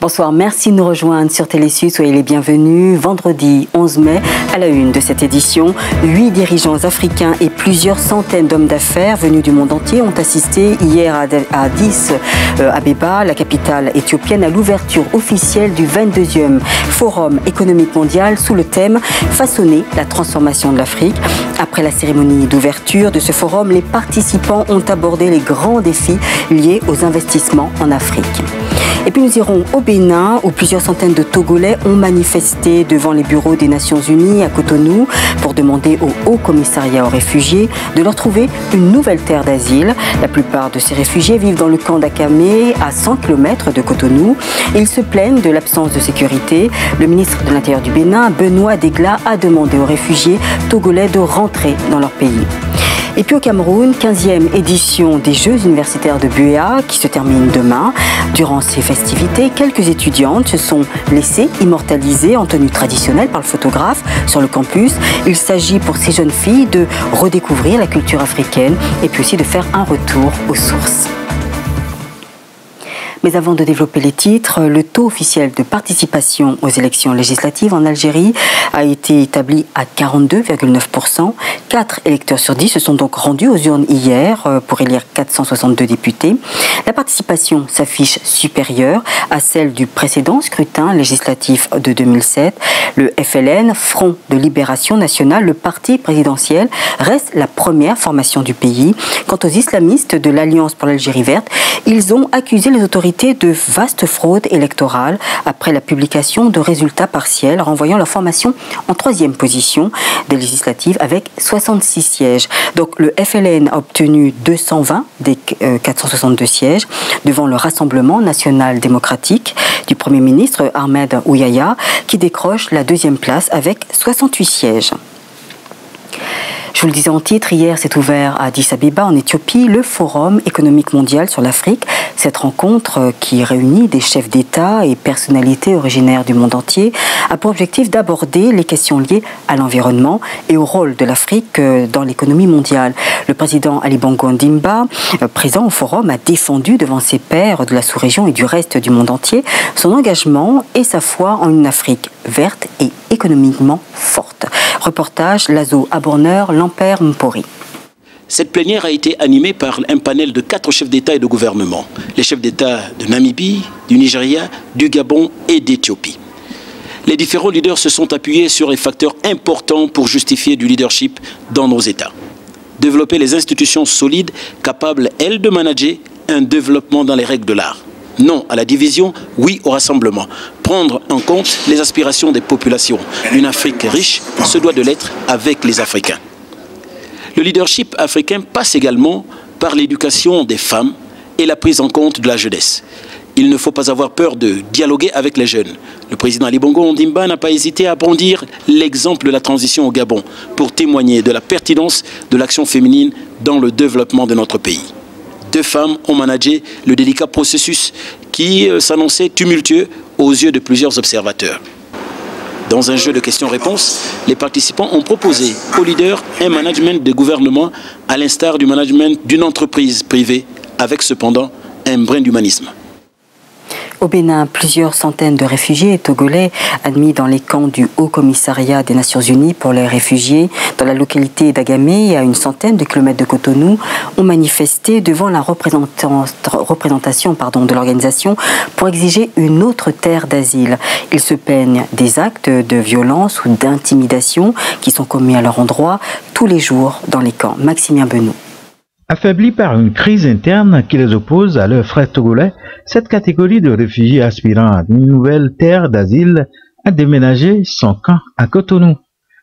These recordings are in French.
Bonsoir, merci de nous rejoindre sur Télésud. Soyez les bienvenus. Vendredi 11 mai, à la une de cette édition, 8 dirigeants africains et plusieurs centaines d'hommes d'affaires venus du monde entier ont assisté hier à Addis Abeba, la capitale éthiopienne, à l'ouverture officielle du 22e Forum économique mondial sous le thème « Façonner la transformation de l'Afrique ». Après la cérémonie d'ouverture de ce forum, les participants ont abordé les grands défis liés aux investissements en Afrique. Et puis nous irons au Bénin, où plusieurs centaines de Togolais ont manifesté devant les bureaux des Nations Unies à Cotonou pour demander au Haut Commissariat aux réfugiés de leur trouver une nouvelle terre d'asile. La plupart de ces réfugiés vivent dans le camp d'Akamé, à 100 km de Cotonou. Ils se plaignent de l'absence de sécurité. Le ministre de l'Intérieur du Bénin, Benoît Degla, a demandé aux réfugiés togolais de rentrer dans leur pays. Et puis au Cameroun, 15e édition des Jeux universitaires de Buea qui se termine demain. Durant ces festivités, quelques étudiantes se sont laissées immortaliser en tenue traditionnelle par le photographe sur le campus. Il s'agit pour ces jeunes filles de redécouvrir la culture africaine et puis aussi de faire un retour aux sources. Mais avant de développer les titres, le taux officiel de participation aux élections législatives en Algérie a été établi à 42,9%. 4 électeurs sur 10 se sont donc rendus aux urnes hier pour élire 462 députés. La participation s'affiche supérieure à celle du précédent scrutin législatif de 2007. Le FLN, Front de Libération Nationale, le parti présidentiel, reste la première formation du pays. Quant aux islamistes de l'Alliance pour l'Algérie verte, ils ont accusé les autorités de vaste fraude électorale après la publication de résultats partiels, renvoyant la formation en 3e position des législatives avec 66 sièges. Donc le FLN a obtenu 220 des 462 sièges devant le Rassemblement national démocratique du Premier ministre Ahmed Ouyaya qui décroche la 2e place avec 68 sièges. Je vous le disais en titre, hier s'est ouvert à Addis Abeba en Éthiopie le Forum économique mondial sur l'Afrique. Cette rencontre qui réunit des chefs d'État et personnalités originaires du monde entier a pour objectif d'aborder les questions liées à l'environnement et au rôle de l'Afrique dans l'économie mondiale. Le président Ali Bongo Ondimba, présent au forum, a défendu devant ses pairs de la sous-région et du reste du monde entier son engagement et sa foi en une Afrique verte et économiquement forte. Reportage Lazo Aborneur, Lampère Mpori. Cette plénière a été animée par un panel de 4 chefs d'État et de gouvernement. Les chefs d'État de Namibie, du Nigeria, du Gabon et d'Éthiopie. Les différents leaders se sont appuyés sur les facteurs importants pour justifier du leadership dans nos États. Développer les institutions solides, capables, elles, de manager un développement dans les règles de l'art. Non à la division, oui au rassemblement. Prendre en compte les aspirations des populations. Une Afrique riche se doit de l'être avec les Africains. Le leadership africain passe également par l'éducation des femmes et la prise en compte de la jeunesse. Il ne faut pas avoir peur de dialoguer avec les jeunes. Le président Ali Bongo Ondimba n'a pas hésité à brandir l'exemple de la transition au Gabon pour témoigner de la pertinence de l'action féminine dans le développement de notre pays. 2 femmes ont managé le délicat processus qui s'annonçait tumultueux aux yeux de plusieurs observateurs. Dans un jeu de questions-réponses, les participants ont proposé aux leaders un management de gouvernement à l'instar du management d'une entreprise privée, avec cependant un brin d'humanisme. Au Bénin, plusieurs centaines de réfugiés togolais admis dans les camps du Haut Commissariat des Nations Unies pour les réfugiés dans la localité d'Agamé, à une centaine de kilomètres de Cotonou, ont manifesté devant la représentation de l'organisation pour exiger une autre terre d'asile. Ils se plaignent des actes de violence ou d'intimidation qui sont commis à leur endroit tous les jours dans les camps. Maximien Benoît. Affaiblis par une crise interne qui les oppose à leurs frères togolais, cette catégorie de réfugiés aspirant à une nouvelle terre d'asile a déménagé son camp à Cotonou.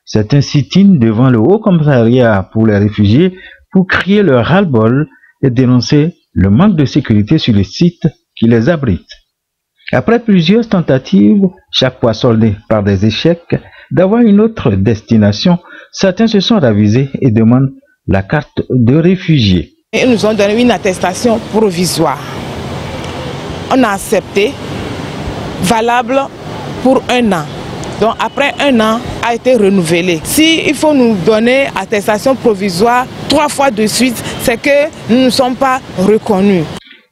Certains sit-in devant le Haut Commissariat pour les réfugiés pour crier leur ras-le-bol et dénoncer le manque de sécurité sur les sites qui les abritent. Après plusieurs tentatives, chaque fois soldées par des échecs, d'avoir une autre destination, certains se sont ravisés et demandent la carte de réfugié. Ils nous ont donné une attestation provisoire. On a accepté, valable pour 1 an. Donc après 1 an, a été renouvelé. Si il faut nous donner attestation provisoire 3 fois de suite, c'est que nous ne sommes pas reconnus.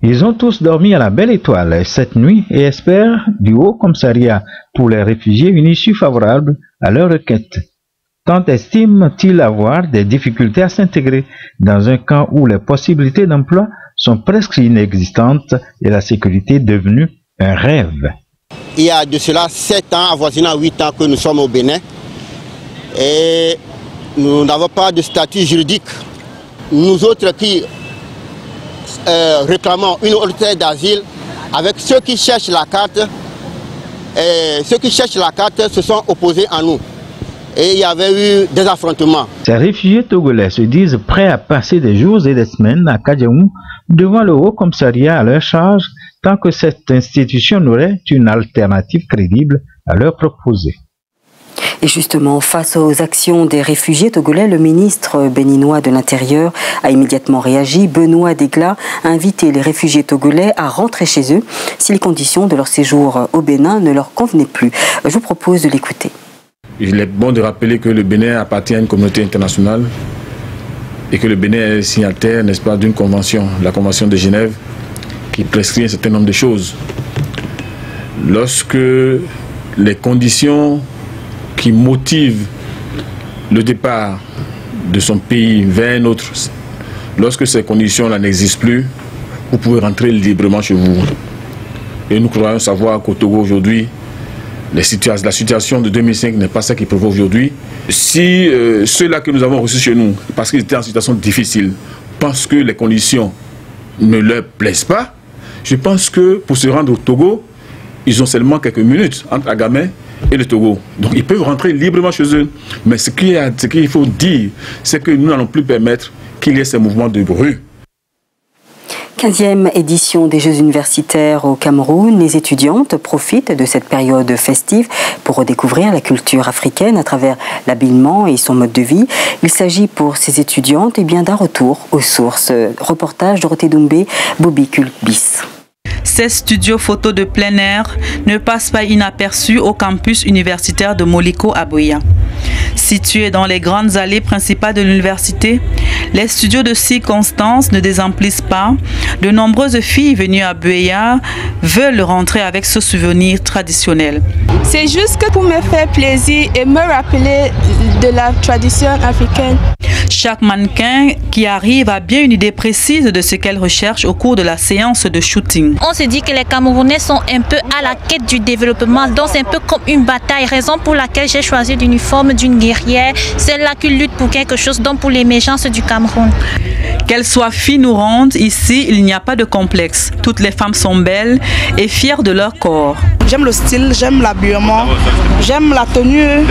Ils ont tous dormi à la belle étoile cette nuit et espèrent du Haut Commissariat pour les réfugiés une issue favorable à leur requête. Tant estiment-ils avoir des difficultés à s'intégrer dans un camp où les possibilités d'emploi sont presque inexistantes et la sécurité est devenue un rêve. Il y a de cela 7 ans, avoisinant 8 ans que nous sommes au Bénin et nous n'avons pas de statut juridique. Nous autres qui réclamons une autre terre d'asile, avec ceux qui cherchent la carte, se sont opposés à nous. Et il y avait eu des affrontements. Ces réfugiés togolais se disent prêts à passer des jours et des semaines à Kadjaou devant le Haut Commissariat à leur charge tant que cette institution n'aurait une alternative crédible à leur proposer. Et justement, face aux actions des réfugiés togolais, le ministre béninois de l'Intérieur a immédiatement réagi. Benoît Degla a invité les réfugiés togolais à rentrer chez eux si les conditions de leur séjour au Bénin ne leur convenaient plus. Je vous propose de l'écouter. Il est bon de rappeler que le Bénin appartient à une communauté internationale et que le Bénin est signataire, n'est-ce pas, d'une convention, la Convention de Genève, qui prescrit un certain nombre de choses. Lorsque les conditions qui motivent le départ de son pays vers un autre, lorsque ces conditions-là n'existent plus, vous pouvez rentrer librement chez vous. Et nous croyons savoir qu'au Togo aujourd'hui, la situation de 2005 n'est pas ça qui prévaut aujourd'hui. Si ceux-là que nous avons reçus chez nous, parce qu'ils étaient en situation difficile, pensent que les conditions ne leur plaisent pas, je pense que pour se rendre au Togo, ils ont seulement quelques minutes entre Agamemnon et le Togo. Donc ils peuvent rentrer librement chez eux. Mais ce qu'il faut dire, c'est que nous n'allons plus permettre qu'il y ait ces mouvements de rue. 15e édition des Jeux universitaires au Cameroun. Les étudiantes profitent de cette période festive pour redécouvrir la culture africaine à travers l'habillement et son mode de vie. Il s'agit pour ces étudiantes d'un retour aux sources. Reportage Dorothée Doumbé, Bobby Kulbis. Ces studios photos de plein air ne passent pas inaperçus au campus universitaire de Moliko à Buea. Situés dans les grandes allées principales de l'université, les studios de circonstance ne désemplissent pas. De nombreuses filles venues à Buea veulent rentrer avec ce souvenir traditionnel. C'est juste que pour me faire plaisir et me rappeler de la tradition africaine. Chaque mannequin qui arrive a bien une idée précise de ce qu'elle recherche au cours de la séance de shooting. On se dit que les Camerounais sont un peu à la quête du développement, donc c'est un peu comme une bataille, raison pour laquelle j'ai choisi l'uniforme d'une guerrière, celle-là qui lutte pour quelque chose, donc pour l'émergence du Cameroun. Qu'elles soient fines ou rondes, ici, il n'y a pas de complexe. Toutes les femmes sont belles et fières de leur corps. J'aime le style, j'aime l'habillement, j'aime la tenue.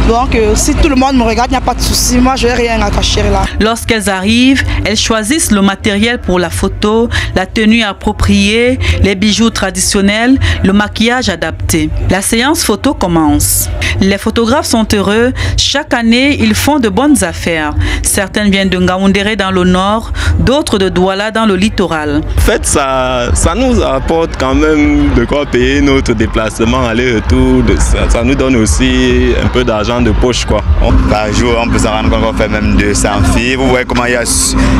Donc si tout le monde me regarde, il n'y a pas de souci. Moi, je n'ai rien à cacher là. Lorsqu'elles arrivent, elles choisissent le matériel pour la photo, la tenue appropriée, les bijoux traditionnels, le maquillage adapté. La séance photo commence. Les photographes sont heureux. Chaque année, ils font de bonnes affaires. Certaines viennent de Ngaoundéré dans le nord, d'autres de Douala dans le littoral. En fait, ça nous apporte quand même de quoi payer notre déplacement, aller-retour. Ça nous donne aussi un peu d'argent de poche, quoi. Par jour, on peut s'en rendre compte qu'on fait même 200 filles. Vous voyez comment il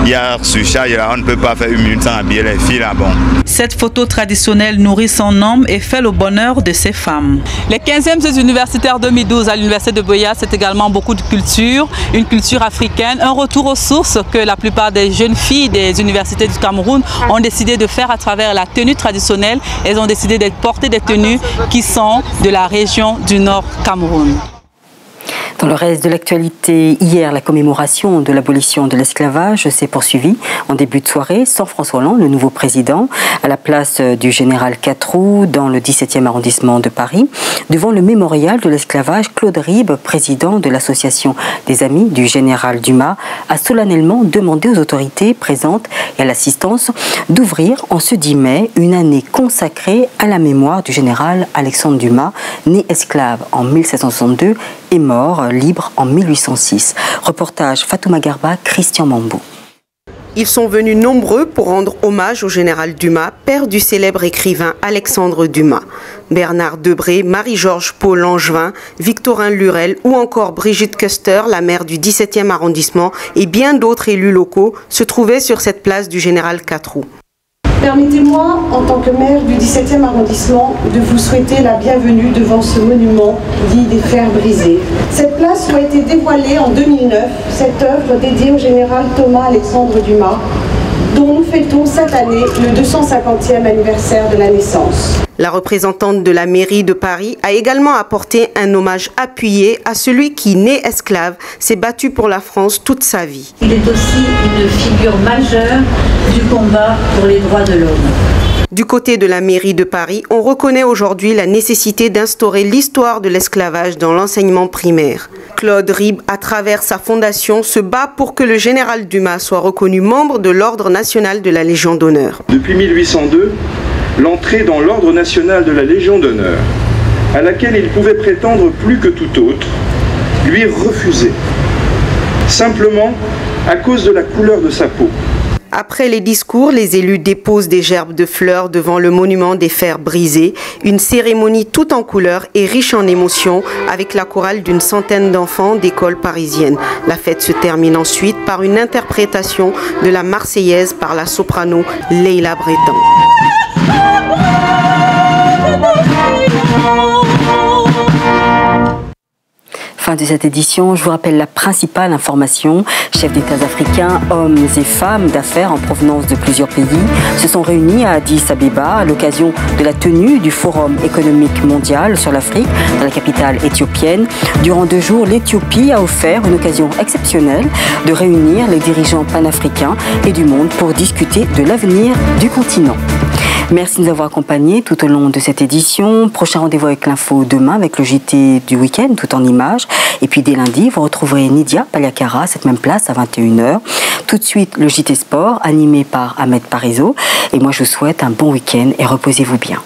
y a surcharge là, on ne peut pas faire une minute sans habiller les filles là, bon. Cette photo traditionnelle nourrit son homme et fait le bonheur de ses femmes. Les 15e Jeux universitaires 2012 à l'université de Buea, c'est également beaucoup de culture, une culture africaine, un retour aux sources que la plupart des jeunes filles des universités du Cameroun ont décidé de faire à travers la tenue traditionnelle. Elles ont décidé de porter des tenues qui sont de la région du Nord Cameroun. Dans le reste de l'actualité, hier, la commémoration de l'abolition de l'esclavage s'est poursuivie en début de soirée sans François Hollande, le nouveau président, à la place du général Catroux dans le 17e arrondissement de Paris. Devant le mémorial de l'esclavage, Claude Ribes, président de l'association des amis du général Dumas, a solennellement demandé aux autorités présentes et à l'assistance d'ouvrir en ce 10 mai une année consacrée à la mémoire du général Alexandre Dumas, né esclave en 1762 est mort libre en 1806. Reportage Fatouma Garba, Christian Mambou. Ils sont venus nombreux pour rendre hommage au général Dumas, père du célèbre écrivain Alexandre Dumas. Bernard Debré, Marie-Georges Paul Langevin, Victorin Lurel ou encore Brigitte Custer, la maire du 17e arrondissement, et bien d'autres élus locaux se trouvaient sur cette place du général Quatroux. Permettez-moi, en tant que maire du 17e arrondissement, de vous souhaiter la bienvenue devant ce monument dit des fers brisés. Cette place a été dévoilée en 2009, cette œuvre dédiée au général Thomas Alexandre Dumas, dont nous fêtons cette année le 250e anniversaire de la naissance. La représentante de la mairie de Paris a également apporté un hommage appuyé à celui qui, né esclave, s'est battu pour la France toute sa vie. Il est aussi une figure majeure du combat pour les droits de l'homme. Du côté de la mairie de Paris, on reconnaît aujourd'hui la nécessité d'instaurer l'histoire de l'esclavage dans l'enseignement primaire. Claude Ribes, à travers sa fondation, se bat pour que le général Dumas soit reconnu membre de l'Ordre national de la Légion d'honneur. Depuis 1802, l'entrée dans l'Ordre national de la Légion d'honneur, à laquelle il pouvait prétendre plus que tout autre, lui est refusée, simplement à cause de la couleur de sa peau. Après les discours, les élus déposent des gerbes de fleurs devant le monument des fers brisés, une cérémonie toute en couleurs et riche en émotions avec la chorale d'une centaine d'enfants d'écoles parisiennes. La fête se termine ensuite par une interprétation de la Marseillaise par la soprano Leila Breton. Fin de cette édition, je vous rappelle la principale information. Chefs d'État africains, hommes et femmes d'affaires en provenance de plusieurs pays se sont réunis à Addis Abeba à l'occasion de la tenue du Forum économique mondial sur l'Afrique dans la capitale éthiopienne. Durant 2 jours, l'Éthiopie a offert une occasion exceptionnelle de réunir les dirigeants panafricains et du monde pour discuter de l'avenir du continent. Merci de nous avoir accompagnés tout au long de cette édition. Prochain rendez-vous avec l'info demain avec le JT du week-end tout en images. Et puis dès lundi, vous retrouverez Nidia Paliakara à cette même place à 21h. Tout de suite, le JT Sport animé par Ahmed Parizeau. Et moi, je vous souhaite un bon week-end et reposez-vous bien.